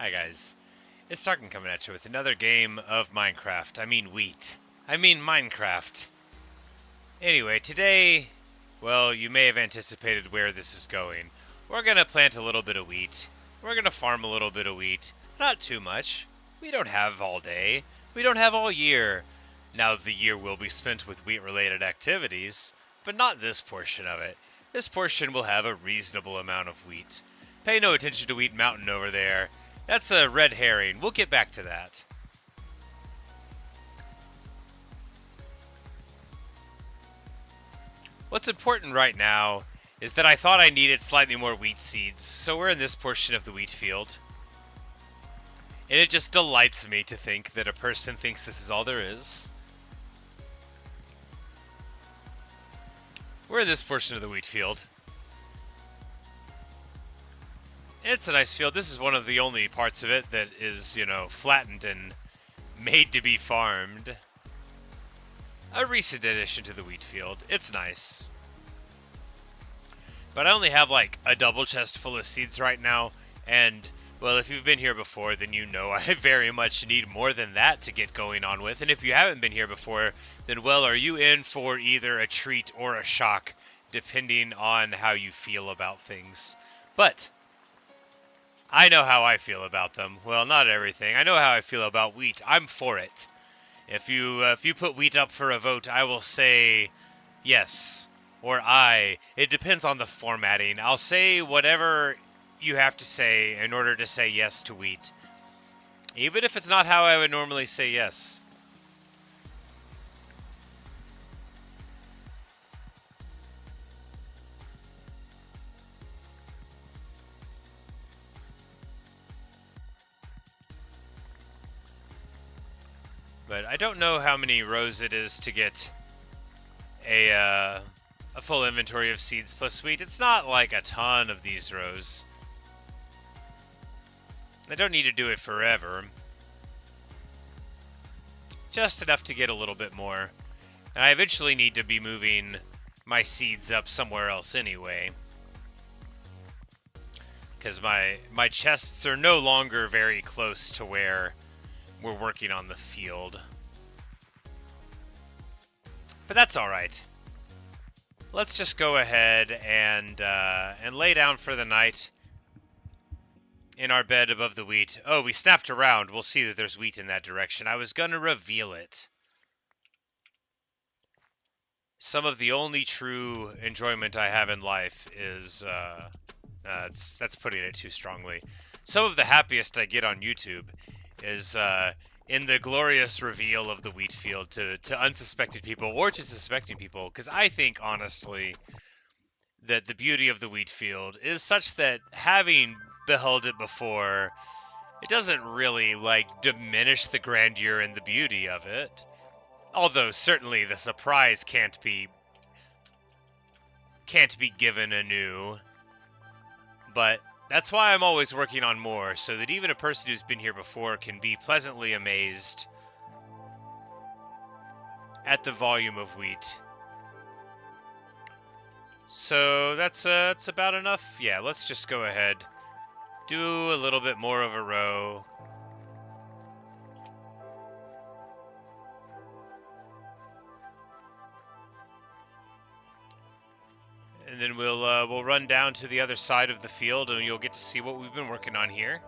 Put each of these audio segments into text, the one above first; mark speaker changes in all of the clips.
Speaker 1: Hi guys, it's Tarkin coming at you with another game of Minecraft. I mean wheat. I mean Minecraft. Anyway, today, well, you may have anticipated where this is going. We're gonna plant a little bit of wheat. We're gonna farm a little bit of wheat. Not too much. We don't have all day. We don't have all year. Now the year will be spent with wheat-related activities, but not this portion of it. This portion will have a reasonable amount of wheat. Pay no attention to Wheat Mountain over there. That's a red herring. We'll get back to that. What's important right now is that I thought I needed slightly more wheat seeds, so we're in this portion of the wheat field. And it just delights me to think that a person thinks this is all there is. We're in this portion of the wheat field. It's a nice field. This is one of the only parts of it that is, flattened and made to be farmed. A recent addition to the wheat field. It's nice. But I only have like a double chest full of seeds right now, and, well, if you've been here before, then you know I very much need more than that to get going on with. And if you haven't been here before, then, well, are you in for either a treat or a shock, depending on how you feel about things. But I know how I feel about them. Well, not everything. I know how I feel about wheat. I'm for it. If you put wheat up for a vote, I will say yes or I. It depends on the formatting. I'll say whatever you have to say in order to say yes to wheat, even if it's not how I would normally say yes. But I don't know how many rows it is to get a full inventory of seeds plus wheat. It's not like a ton of these rows. I don't need to do it forever. Just enough to get a little bit more. And I eventually need to be moving my seeds up somewhere else anyway. Because my chests are no longer very close to where we're working on the field. But that's alright. Let's just go ahead and lay down for the night in our bed above the wheat. Oh, we snapped around. We'll see that there's wheat in that direction. I was gonna reveal it. Some of the only true enjoyment I have in life is, that's putting it too strongly. Some of the happiest I get on YouTube is in the glorious reveal of the wheat field to unsuspected people or to suspecting people, because I think, honestly, that the beauty of the wheat field is such that having beheld it before, it doesn't really, diminish the grandeur and the beauty of it. Although, certainly, the surprise can't be given anew. But that's why I'm always working on more, so that even a person who's been here before can be pleasantly amazed at the volume of wheat. So that's about enough. Yeah, let's just go ahead. Do a little bit more of a row. And then we'll run down to the other side of the field, and you'll get to see what we've been working on here.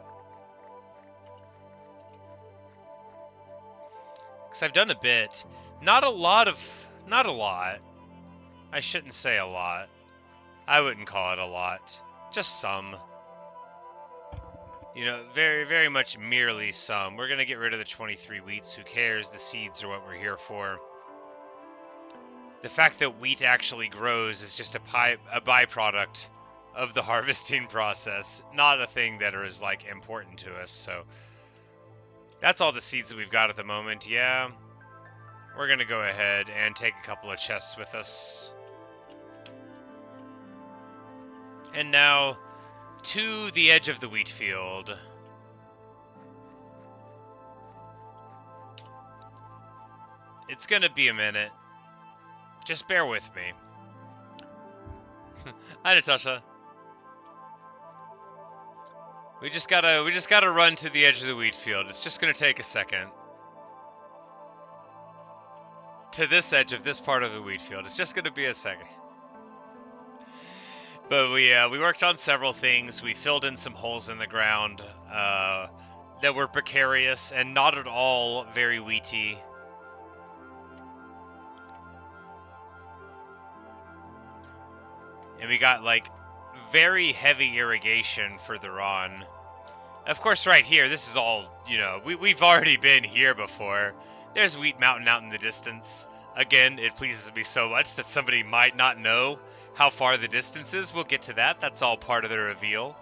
Speaker 1: Because I've done a bit. Not a lot. I shouldn't say a lot. I wouldn't call it a lot. Just some. Very, very much merely some. We're going to get rid of the 23 wheats. Who cares? The seeds are what we're here for. The fact that wheat actually grows is just a byproduct of the harvesting process, not a thing that is, important to us. So that's all the seeds that we've got at the moment. Yeah, we're going to go ahead and take a couple of chests with us. And now to the edge of the wheat field. It's going to be a minute. Just bear with me. Hi, Natasha. We just gotta run to the edge of the wheat field. It's just gonna take a second. To this edge of this part of the wheat field. It's just gonna be a second. But we worked on several things. We filled in some holes in the ground that were precarious and not at all very wheaty. And we got like very heavy irrigation further on. Of course, right here, this is all, you know, we've already been here before. There's Wheat Mountain out in the distance. Again, it pleases me so much that somebody might not know how far the distance is. We'll get to that. That's all part of the reveal.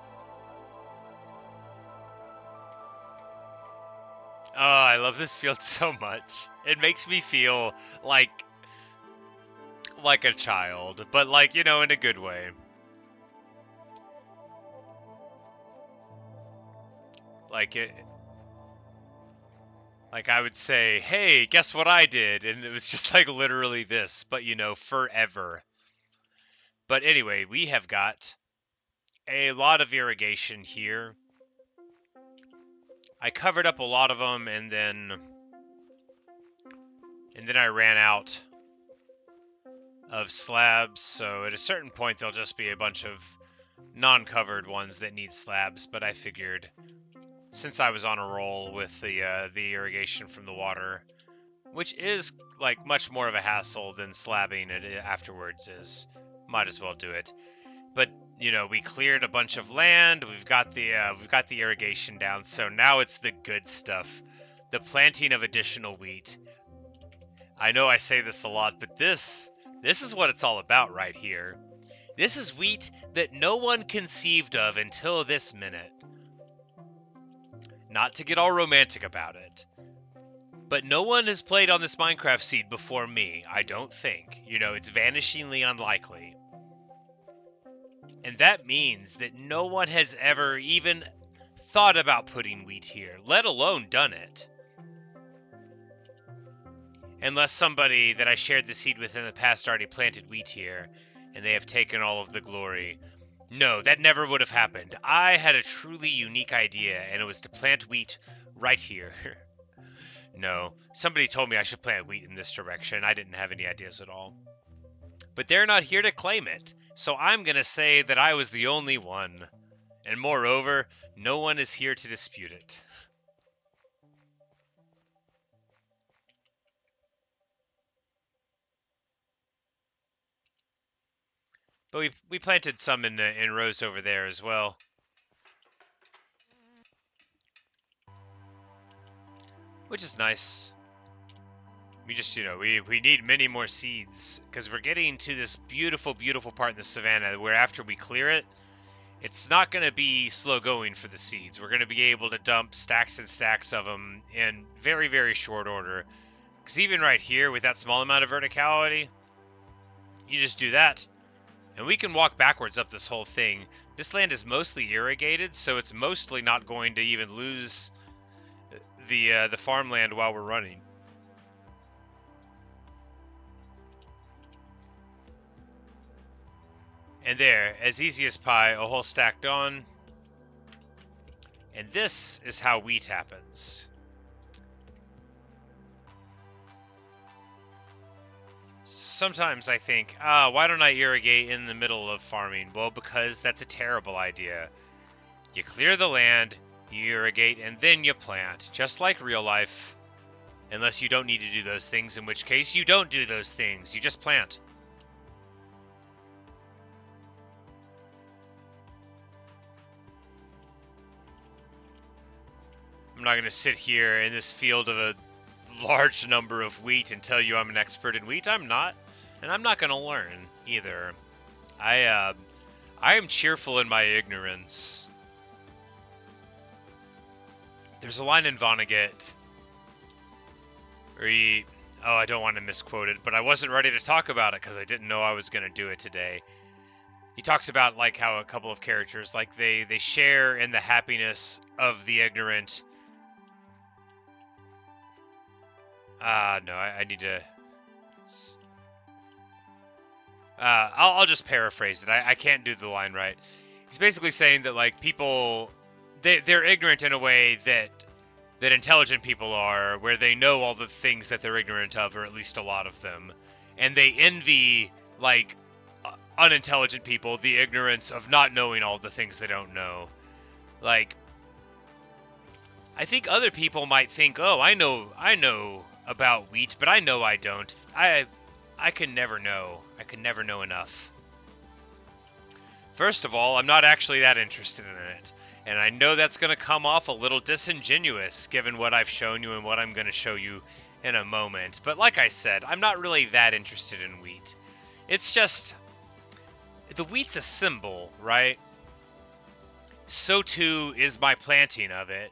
Speaker 1: Oh, I love this field so much. It makes me feel like a child, but like, you know, in a good way. Like it, like I would say, hey, guess what I did? And it was just like literally this, but you know, forever. But anyway, we have got a lot of irrigation here. I covered up a lot of them and then I ran out of slabs, so at a certain point there'll just be a bunch of non-covered ones that need slabs, but I figured since I was on a roll with the irrigation from the water, which is like much more of a hassle than slabbing it afterwards is, might as well do it. But you know, we cleared a bunch of land. We've got the irrigation down, so now it's the good stuff, the planting of additional wheat. I know I say this a lot, but this is what it's all about right here. This is wheat that no one conceived of until this minute. Not to get all romantic about it, but no one has played on this Minecraft seed before me, I don't think. You know, it's vanishingly unlikely. And that means that no one has ever even thought about putting wheat here, let alone done it. Unless somebody that I shared the seed with in the past already planted wheat here, and they have taken all of the glory. No, that never would have happened. I had a truly unique idea, and it was to plant wheat right here. No, somebody told me I should plant wheat in this direction. I didn't have any ideas at all. But they're not here to claim it, so I'm going to say that I was the only one. And moreover, no one is here to dispute it. But we planted some in rows over there as well. Which is nice. We just, you know, we need many more seeds, because we're getting to this beautiful, beautiful part in the savannah where after we clear it, it's not going to be slow going for the seeds. We're going to be able to dump stacks and stacks of them in very, very short order. Because even right here, with that small amount of verticality, you just do that, and we can walk backwards up this whole thing. This land is mostly irrigated, so it's mostly not going to even lose the farmland while we're running. And there, as easy as pie, a whole stacked on. And this is how wheat happens. Sometimes I think, why don't I irrigate in the middle of farming? Well, because that's a terrible idea. You clear the land, you irrigate, and then you plant, just like real life. Unless you don't need to do those things, in which case you don't do those things, you just plant. I'm not going to sit here in this field of a large number of wheat and tell you I'm an expert in wheat. I'm not. And I'm not going to learn either. I am cheerful in my ignorance. There's a line in Vonnegut where I don't want to misquote it, but I wasn't ready to talk about it because I didn't know I was going to do it today. He talks about like how a couple of characters, like they share in the happiness of the ignorant. No, I need to... I'll just paraphrase it. I can't do the line right. He's basically saying that, like, people they're ignorant in a way that intelligent people are, where they know all the things that they're ignorant of, or at least a lot of them, and they envy like unintelligent people the ignorance of not knowing all the things they don't know. Like, I think other people might think, oh, I know about wheat, but I know I don't. I can never know. I can never know enough. First of all, I'm not actually that interested in it. And I know that's going to come off a little disingenuous, given what I've shown you and what I'm going to show you in a moment. But like I said, I'm not really that interested in wheat. It's just, the wheat's a symbol, right? So too is my planting of it.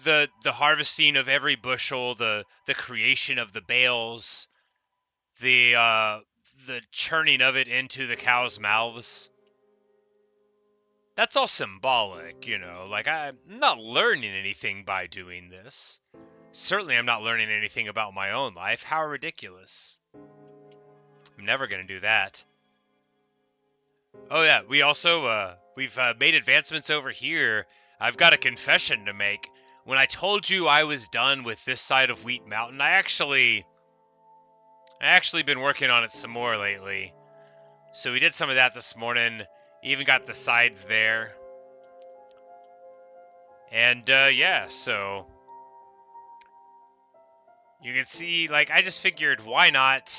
Speaker 1: The harvesting of every bushel, the creation of the bales, the churning of it into the cows' mouths. That's all symbolic, you know. Like, I'm not learning anything by doing this. Certainly I'm not learning anything about my own life. How ridiculous. I'm never going to do that. Oh yeah, we also, we've made advancements over here. I've got a confession to make. When I told you I was done with this side of Wheat Mountain, I actually been working on it some more lately. So we did some of that this morning. Even got the sides there. And, yeah, so you can see, like, I just figured, why not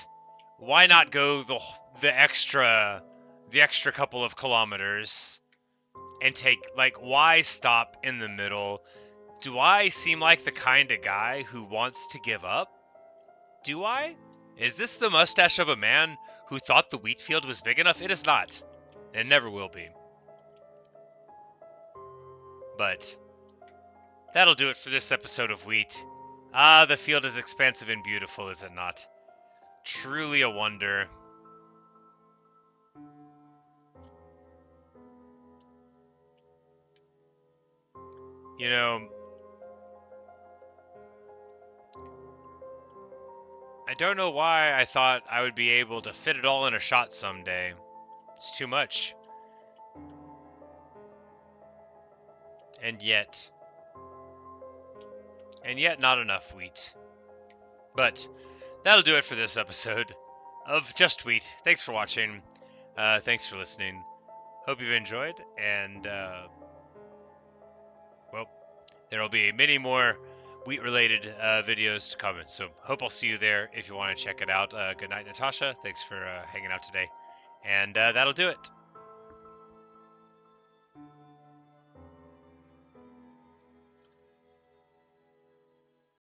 Speaker 1: go the extra couple of kilometers and take, like, why stop in the middle? Do I seem like the kind of guy who wants to give up? Do I? Is this the mustache of a man who thought the wheat field was big enough? It is not. It never will be. But that'll do it for this episode of Wheat. Ah, the field is expansive and beautiful, is it not? Truly a wonder. You know, I don't know why I thought I would be able to fit it all in a shot someday. It's too much. And yet not enough wheat. But that'll do it for this episode of Just Wheat. Thanks for watching. Thanks for listening. Hope you've enjoyed, and well, there will be many more wheat-related videos to come. So hope I'll see you there if you want to check it out. Good night, Natasha. Thanks for hanging out today. And that'll do it.